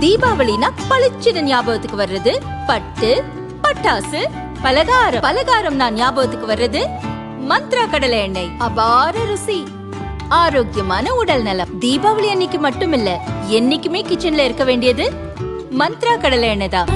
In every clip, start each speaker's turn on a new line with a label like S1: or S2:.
S1: தீபாவளினா பளிச்சுன்னு ஞாபகத்துக்கு வர்றது பட்டு, பட்டாசு, பலகாரம். பலகாரம்னா ஞாபகத்துக்கு வர்றது மந்த்ரா கடலை எண்ணெய். அபார ருசி, ஆரோக்கியமான உடல் நலம். தீபாவளி அன்னைக்கு மட்டும் இல்ல, என்னைக்குமே கிச்சன்ல இருக்க வேண்டியது மந்த்ரா கடலை எண்ணெய் தான்.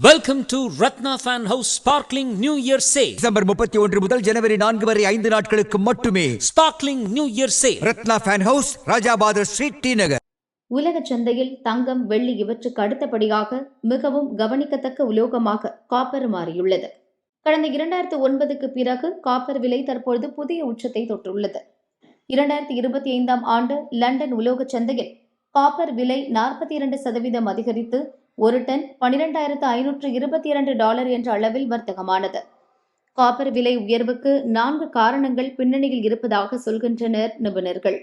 S2: Welcome to Ratna Fan House Sparkling New Year Sale.
S3: December 31 முதல் ஜனவரி 4 வரை 5 நாட்களுக்கு மட்டுமே.
S2: Sparkling New Year Sale.
S3: Ratna fan house, Rajabather street, T Nagar.
S4: உலக சந்தையில் தங்கம், வெள்ளி இவற்றுக்கு அடுத்தபடியாக மிகவும் கவனிக்கத்தக்க உலோகமாக காப்பர் மாறியுள்ளது. கடந்த 2009க்கு பிறகு காப்பர் விலை தற்பொழுது புதிய உச்சத்தை தொட்டுள்ளது. 2025ஆம் ஆண்டு லண்டன் உலோக சந்தையில் காப்பர் விலை 42% அதிகரித்து ஒரு டன் $12,522 என்ற அளவில் வர்த்தகமானது. காப்பர் விலை உயர்வுக்கு 4 காரணங்கள் பின்னணியில் இருப்பதாக சொல்கின்றனர் நிபுணர்கள்.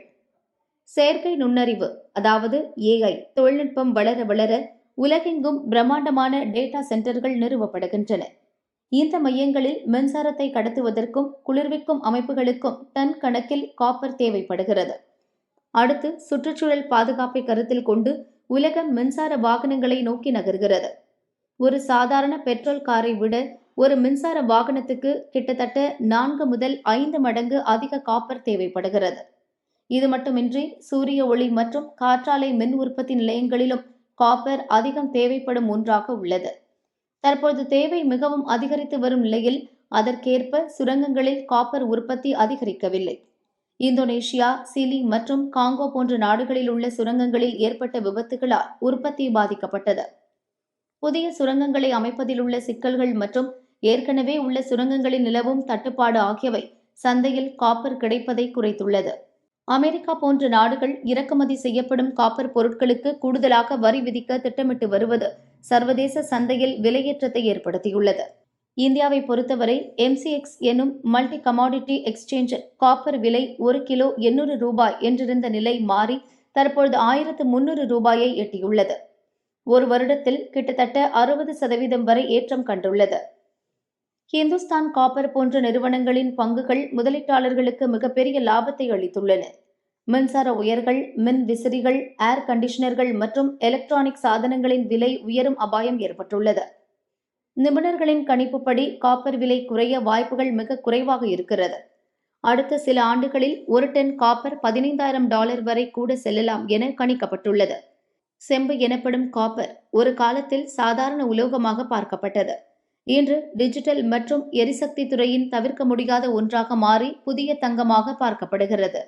S4: செயற்கை நுண்ணறிவு, அதாவது AI தொழில்நுட்பம் வளர வளர உலகெங்கும் பிரம்மாண்டமான டேட்டா சென்டர்கள் நிறுவப்படுகின்றன. இந்த மையங்களில் மின்சாரத்தை கடத்துவதற்கும் குளிர்விக்கும் அமைப்புகளுக்கும் டன் கணக்கில் காப்பர் தேவைப்படுகிறது. அடுத்து சுற்றுச்சூழல் பாதுகாப்பை கருத்தில் கொண்டு உலகம் மின்சார வாகனங்களை நோக்கி நகர்கிறது. ஒரு சாதாரண பெட்ரோல் காரை விட ஒரு மின்சார வாகனத்துக்கு கிட்டத்தட்ட 4 முதல் 5 மடங்கு அதிக காப்பர் தேவைப்படுகிறது. இது மட்டுமின்றி சூரிய ஒளி மற்றும் காற்றாலை மின் உற்பத்தி நிலையங்களிலும் காப்பர் அதிகம் தேவைப்படும் ஒன்றாக உள்ளது. தற்போது தேவை மிகவும் அதிகரித்து வரும் நிலையில் அதற்கேற்ப சுரங்கங்களில் காப்பர் உற்பத்தி அதிகரிக்கவில்லை. இந்தோனேஷியா, சிலி மற்றும் காங்கோ போன்ற நாடுகளில் உள்ள சுரங்கங்களில் ஏற்பட்ட விபத்துகளால் உற்பத்தி பாதிக்கப்பட்டது. புதிய சுரங்கங்களை அமைப்பதில் உள்ள சிக்கல்கள் மற்றும் ஏற்கனவே உள்ள சுரங்கங்களில் நிலவும் தட்டுப்பாடு ஆகியவை சந்தையில் காப்பர் கிடைப்பதை குறைத்துள்ளது. அமெரிக்கா போன்ற நாடுகள் இறக்குமதி செய்யப்படும் காப்பர் பொருட்களுக்கு கூடுதலாக வரி விதிக்க திட்டமிட்டு வருவது சர்வதேச சந்தையில் விலையேற்றத்தை ஏற்படுத்தியுள்ளது. இந்தியாவை பொறுத்தவரை MCX எனும் மல்டி கமாடிட்டி எக்ஸ்சேஞ்சில் காப்பர் விலை 1 கிலோ 800 ரூபாய் என்றிருந்த நிலை மாறி தற்பொழுது 1300 ரூபாயை எட்டியுள்ளது. ஒரு வருடத்தில் கிட்டத்தட்ட 60% வரை ஏற்றம் கண்டுள்ளது. ஹிந்துஸ்தான் காப்பர் போன்ற நிறுவனங்களின் பங்குகள் முதலீட்டாளர்களுக்கு மிகப்பெரிய லாபத்தை அளித்துள்ளன. மின்சார உயர்கள், மின் விசிறிகள், ஏர் கண்டிஷனர்கள் மற்றும் எலக்ட்ரானிக் சாதனங்களின் விலை உயரும் அபாயம் ஏற்பட்டுள்ளது. நிபுணர்களின் கணிப்புப்படி காப்பர் விலை குறைய வாய்ப்புகள் மிக குறைவாக இருக்கிறது. அடுத்த சில ஆண்டுகளில் ஒரு டன் காப்பர் $15,000 வரை கூட செல்லலாம் என கணிக்கப்பட்டுள்ளது. செம்பு எனப்படும் காப்பர் ஒரு காலத்தில் சாதாரண உலோகமாக பார்க்கப்பட்டது. இன்று டிஜிட்டல் மற்றும் எரிசக்தி துறையின் தவிர்க்க முடியாத ஒன்றாக மாறி புதிய தங்கமாக பார்க்கப்படுகிறது.